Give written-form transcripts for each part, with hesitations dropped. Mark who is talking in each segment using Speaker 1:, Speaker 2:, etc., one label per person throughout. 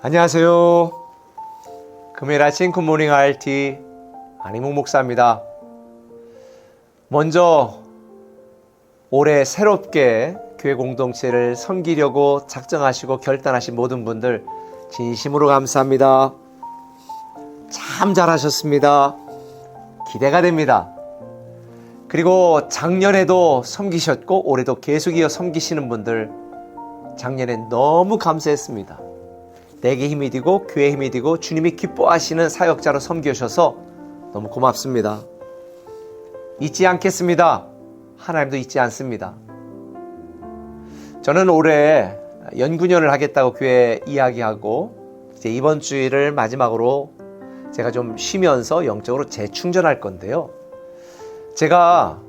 Speaker 1: 안녕하세요. 금요일 아침 굿모닝 RT 안희묵 목사입니다. 먼저 올해 새롭게 교회 공동체를 섬기려고 작정하시고 결단하신 모든 분들 진심으로 감사합니다. 참 잘하셨습니다. 기대가 됩니다. 그리고 작년에도 섬기셨고 올해도 계속 이어 섬기시는 분들 작년에 너무 감사했습니다. 내게 힘이 되고 교회에 힘이 되고 주님이 기뻐하시는 사역자로 섬겨주셔서 너무 고맙습니다. 잊지 않겠습니다. 하나님도 잊지 않습니다. 저는 올해 연구년을 하겠다고 교회에 이야기하고 이제 이번 주일을 마지막으로 제가 좀 쉬면서 영적으로 재충전할 건데요. 제가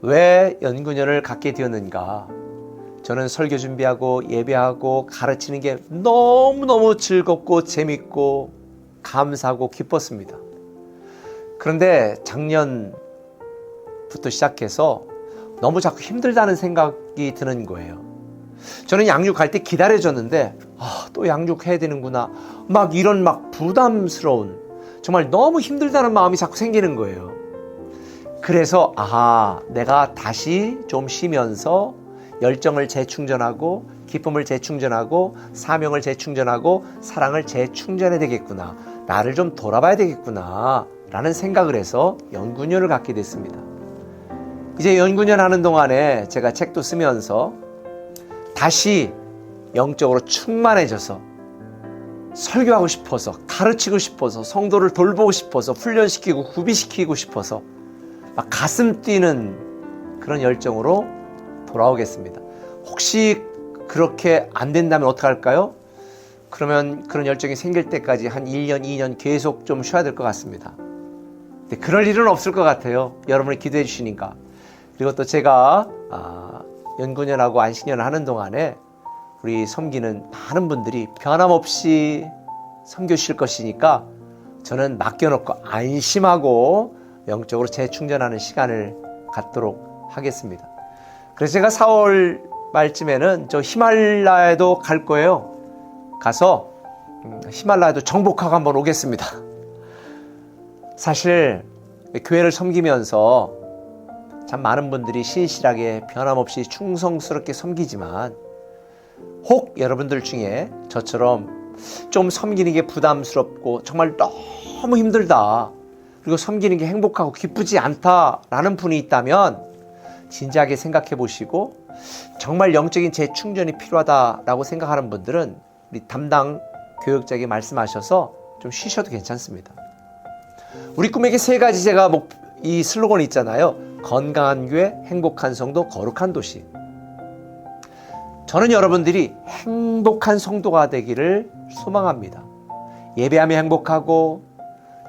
Speaker 1: 왜 연구년을 갖게 되었는가? 저는 설교 준비하고 예배하고 가르치는 게 너무너무 즐겁고 재밌고 감사하고 기뻤습니다. 그런데 작년부터 시작해서 너무 자꾸 힘들다는 생각이 드는 거예요. 저는 양육할 때 기다려졌는데 또 양육해야 되는구나. 막 이런 부담스러운 정말 너무 힘들다는 마음이 자꾸 생기는 거예요. 그래서 내가 다시 좀 쉬면서 열정을 재충전하고 기쁨을 재충전하고 사명을 재충전하고 사랑을 재충전해야 되겠구나. 나를 좀 돌아봐야 되겠구나 라는 생각을 해서 연구년을 갖게 됐습니다. 이제 연구년 하는 동안에 제가 책도 쓰면서 다시 영적으로 충만해져서 설교하고 싶어서 가르치고 싶어서 성도를 돌보고 싶어서 훈련시키고 구비시키고 싶어서 막 가슴 뛰는 그런 열정으로 돌아오겠습니다. 혹시 그렇게 안 된다면 어떡할까요? 그러면 그런 열정이 생길 때까지 한 1년, 2년 계속 좀 쉬어야 될 것 같습니다. 근데 그럴 일은 없을 것 같아요. 여러분이 기도해 주시니까. 그리고 또 제가 연구년하고 안식년을 하는 동안에 우리 섬기는 많은 분들이 변함없이 섬겨주실 것이니까 저는 맡겨놓고 안심하고 영적으로 재충전하는 시간을 갖도록 하겠습니다. 그래서 제가 4월 말쯤에는 저 히말라야도 갈 거예요. 가서 히말라야도 정복하고 한번 오겠습니다. 사실 교회를 섬기면서 참 많은 분들이 신실하게 변함없이 충성스럽게 섬기지만 혹 여러분들 중에 저처럼 좀 섬기는 게 부담스럽고 정말 너무 힘들다. 그리고 섬기는 게 행복하고 기쁘지 않다라는 분이 있다면 진지하게 생각해 보시고 정말 영적인 재충전이 필요하다라고 생각하는 분들은 우리 담당 교역자에게 말씀하셔서 좀 쉬셔도 괜찮습니다. 우리 꿈에게 3가지 제가 이 슬로건이 있잖아요. 건강한 교회, 행복한 성도, 거룩한 도시. 저는 여러분들이 행복한 성도가 되기를 소망합니다. 예배하며 행복하고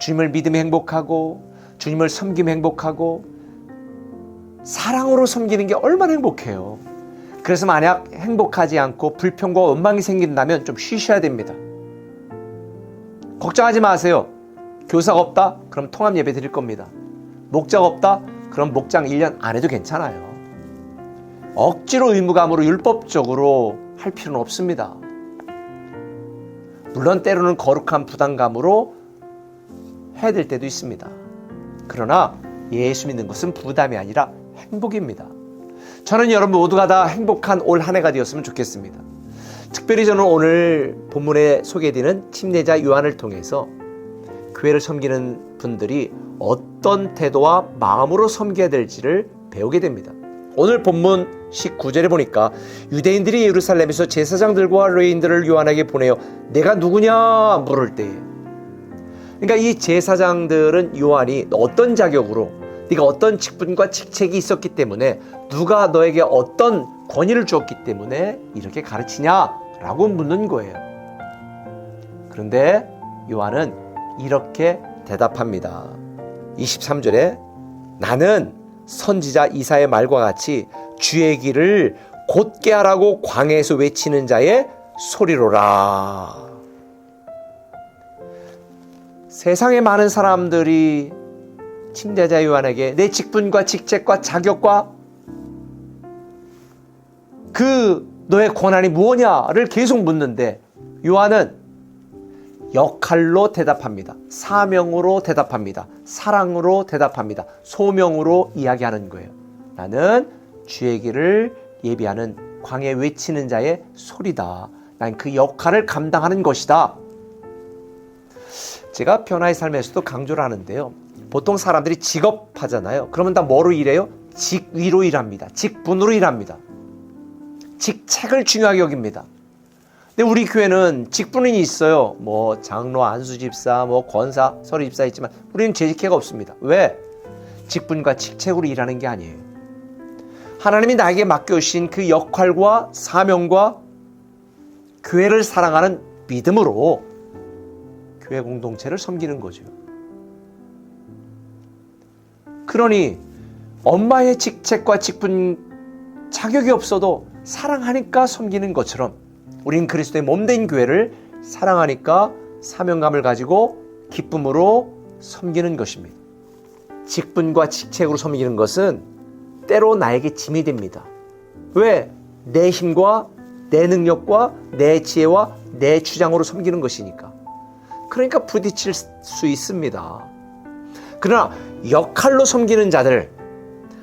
Speaker 1: 주님을 믿으며 행복하고 주님을 섬기며 행복하고 사랑으로 섬기는 게 얼마나 행복해요. 그래서 만약 행복하지 않고 불평과 원망이 생긴다면 좀 쉬셔야 됩니다. 걱정하지 마세요. 교사가 없다? 그럼 통합 예배 드릴 겁니다. 목자가 없다? 그럼 목장 1년 안 해도 괜찮아요. 억지로 의무감으로 율법적으로 할 필요는 없습니다. 물론 때로는 거룩한 부담감으로 해야 될 때도 있습니다. 그러나 예수 믿는 것은 부담이 아니라 행복입니다. 저는 여러분 모두가 다 행복한 올 한 해가 되었으면 좋겠습니다. 특별히 저는 오늘 본문에 소개되는 침례자 요한을 통해서 교회를 섬기는 분들이 어떤 태도와 마음으로 섬겨야 될지를 배우게 됩니다. 오늘 본문 19절에 보니까 유대인들이 예루살렘에서 제사장들과 레위인들을 요한에게 보내어 내가 누구냐 물을 때에, 그러니까 이 제사장들은 요한이 어떤 자격으로 네가 어떤 직분과 직책이 있었기 때문에 누가 너에게 어떤 권위를 주었기 때문에 이렇게 가르치냐라고 묻는 거예요. 그런데 요한은 이렇게 대답합니다. 23절에 나는 선지자 이사야의 말과 같이 주의 길을 곧게 하라고 광야에서 외치는 자의 소리로라. 세상에 많은 사람들이 침례자 요한에게 내 직분과 직책과 자격과 그 너의 권한이 무엇냐를 계속 묻는데 요한은 역할로 대답합니다. 사명으로 대답합니다. 사랑으로 대답합니다. 소명으로 이야기하는 거예요. 나는 주의 길을 예비하는 광야에 외치는 자의 소리다. 난 그 역할을 감당하는 것이다. 제가 변화의 삶에서도 강조를 하는데요. 보통 사람들이 직업하잖아요. 그러면 다 뭐로 일해요? 직위로 일합니다. 직분으로 일합니다. 직책을 중요하게 여깁니다. 근데 우리 교회는 직분이 있어요. 뭐 장로, 안수집사, 뭐 권사, 서류집사 있지만 우리는 재직회가 없습니다. 왜? 직분과 직책으로 일하는 게 아니에요. 하나님이 나에게 맡겨주신 그 역할과 사명과 교회를 사랑하는 믿음으로 교회 공동체를 섬기는 거죠. 그러니 엄마의 직책과 직분 자격이 없어도 사랑하니까 섬기는 것처럼 우리는 그리스도의 몸된 교회를 사랑하니까 사명감을 가지고 기쁨으로 섬기는 것입니다. 직분과 직책으로 섬기는 것은 때로 나에게 짐이 됩니다. 왜? 내 힘과 내 능력과 내 지혜와 내 주장으로 섬기는 것이니까. 그러니까 부딪힐 수 있습니다. 그러나 역할로 섬기는 자들,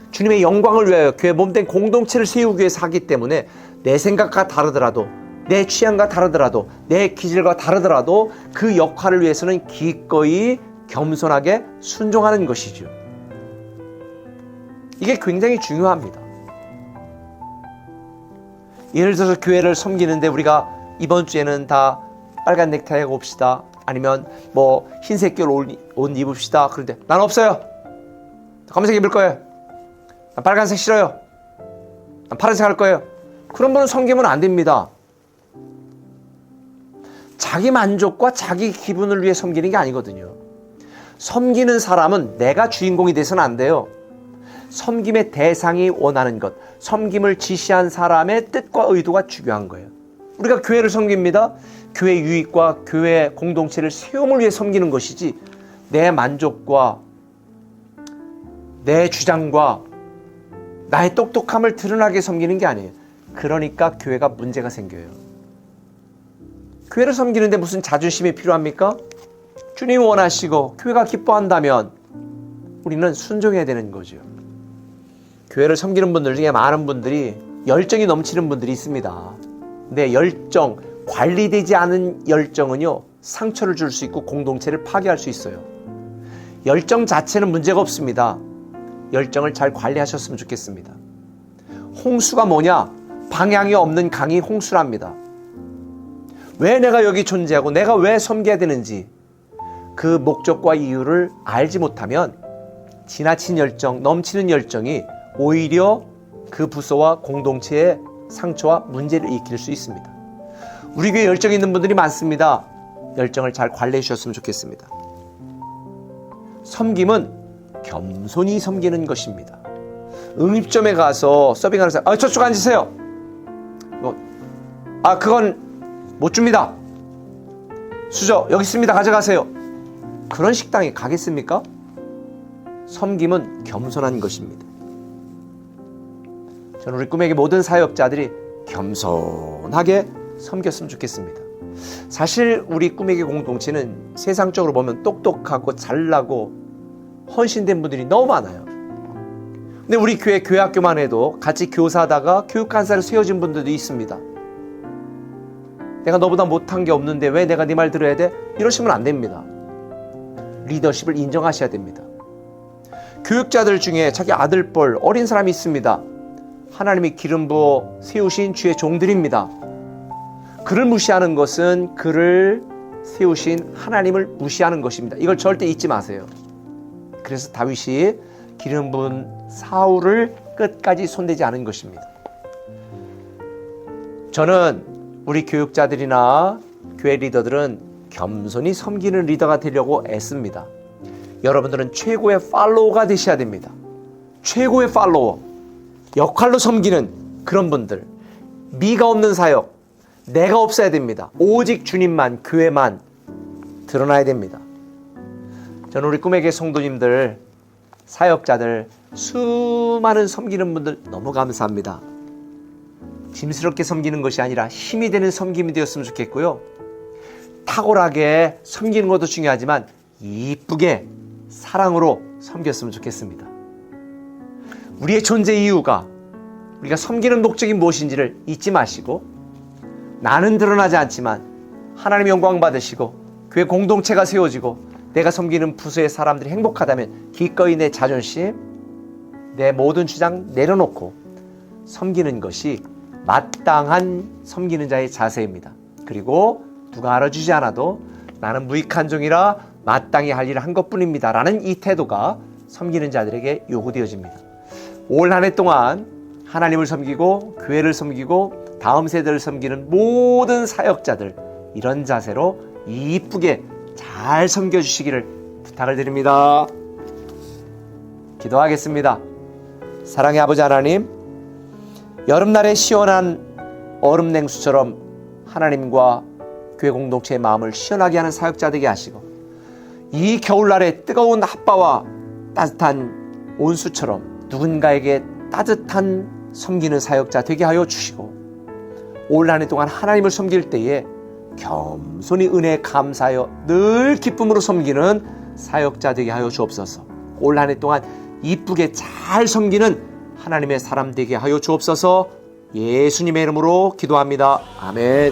Speaker 1: 주님의 영광을 위하여 교회 몸된 공동체를 세우기 위해서 하기 때문에 내 생각과 다르더라도, 내 취향과 다르더라도, 내 기질과 다르더라도 그 역할을 위해서는 기꺼이 겸손하게 순종하는 것이죠. 이게 굉장히 중요합니다. 예를 들어서 교회를 섬기는데 우리가 이번 주에는 다 빨간 넥타이 하고 옵시다. 아니면 뭐 흰색 결 옷 입읍시다. 그런데 난 없어요. 검은색 입을 거예요. 난 빨간색 싫어요. 난 파란색 할 거예요. 그런 분은 섬기면 안 됩니다. 자기 만족과 자기 기분을 위해 섬기는 게 아니거든요. 섬기는 사람은 내가 주인공이 돼서는 안 돼요. 섬김의 대상이 원하는 것, 섬김을 지시한 사람의 뜻과 의도가 중요한 거예요. 우리가 교회를 섬깁니다. 교회 유익과 교회 공동체를 세움을 위해 섬기는 것이지 내 만족과 내 주장과 나의 똑똑함을 드러나게 섬기는 게 아니에요. 그러니까 교회가 문제가 생겨요. 교회를 섬기는데 무슨 자존심이 필요합니까? 주님이 원하시고 교회가 기뻐한다면 우리는 순종해야 되는 거죠. 교회를 섬기는 분들 중에 많은 분들이 열정이 넘치는 분들이 있습니다. 근데 열정, 관리되지 않은 열정은요, 상처를 줄 수 있고 공동체를 파괴할 수 있어요. 열정 자체는 문제가 없습니다. 열정을 잘 관리하셨으면 좋겠습니다. 홍수가 뭐냐? 방향이 없는 강이 홍수랍니다. 왜 내가 여기 존재하고 내가 왜 섬겨야 되는지 그 목적과 이유를 알지 못하면 지나친 열정, 넘치는 열정이 오히려 그 부서와 공동체의 상처와 문제를 일으킬 수 있습니다. 우리 교회에 열정 있는 분들이 많습니다. 열정을 잘 관리해 주셨으면 좋겠습니다. 섬김은 겸손히 섬기는 것입니다. 음식점에 가서 서빙하는 사람, 저쪽 앉으세요. 그건 못 줍니다. 수저 여기 있습니다. 가져가세요. 그런 식당에 가겠습니까? 섬김은 겸손한 것입니다. 저는 우리 꿈에게 모든 사역자들이 겸손하게 섬겼으면 좋겠습니다. 사실 우리 꿈에게 공동체는 세상적으로 보면 똑똑하고 잘나고 헌신된 분들이 너무 많아요. 근데 우리 교회 교회학교만 해도 같이 교사하다가 교육간사로 세워진 분들도 있습니다. 내가 너보다 못한 게 없는데 왜 내가 네 말 들어야 돼? 이러시면 안 됩니다. 리더십을 인정하셔야 됩니다. 교육자들 중에 자기 아들뻘 어린 사람이 있습니다. 하나님이 기름 부어 세우신 주의 종들입니다. 그를 무시하는 것은 그를 세우신 하나님을 무시하는 것입니다. 이걸 절대 잊지 마세요. 그래서 다윗이 기름 부은 사울을 끝까지 손대지 않은 것입니다. 저는 우리 교육자들이나 교회 리더들은 겸손히 섬기는 리더가 되려고 애씁니다. 여러분들은 최고의 팔로워가 되셔야 됩니다. 최고의 팔로워, 역할로 섬기는 그런 분들, 미가 없는 사역, 내가 없어야 됩니다. 오직 주님만, 교회만 드러나야 됩니다. 저는 우리 꿈의 교회 성도님들, 사역자들, 수많은 섬기는 분들 너무 감사합니다. 짐스럽게 섬기는 것이 아니라 힘이 되는 섬김이 되었으면 좋겠고요. 탁월하게 섬기는 것도 중요하지만 이쁘게 사랑으로 섬겼으면 좋겠습니다. 우리의 존재 이유가, 우리가 섬기는 목적이 무엇인지를 잊지 마시고, 나는 드러나지 않지만 하나님 영광 받으시고 교회 공동체가 세워지고 내가 섬기는 부서의 사람들이 행복하다면 기꺼이 내 자존심, 내 모든 주장 내려놓고 섬기는 것이 마땅한 섬기는 자의 자세입니다. 그리고 누가 알아주지 않아도 나는 무익한 종이라 마땅히 할 일을 한 것뿐입니다 라는 이 태도가 섬기는 자들에게 요구되어집니다. 올 한 해 동안 하나님을 섬기고 교회를 섬기고 다음 세대를 섬기는 모든 사역자들, 이런 자세로 이쁘게 잘 섬겨주시기를 부탁을 드립니다. 기도하겠습니다. 사랑의 아버지 하나님, 여름날의 시원한 얼음 냉수처럼 하나님과 교회 공동체의 마음을 시원하게 하는 사역자 되게 하시고, 이 겨울날의 뜨거운 핫바와 따뜻한 온수처럼 누군가에게 따뜻한 섬기는 사역자 되게 하여 주시고, 올 한 해 동안 하나님을 섬길 때에 겸손히 은혜에 감사하여 늘 기쁨으로 섬기는 사역자 되게 하여 주옵소서. 올 한 해 동안 이쁘게 잘 섬기는 하나님의 사람 되게 하여 주옵소서. 예수님의 이름으로 기도합니다. 아멘.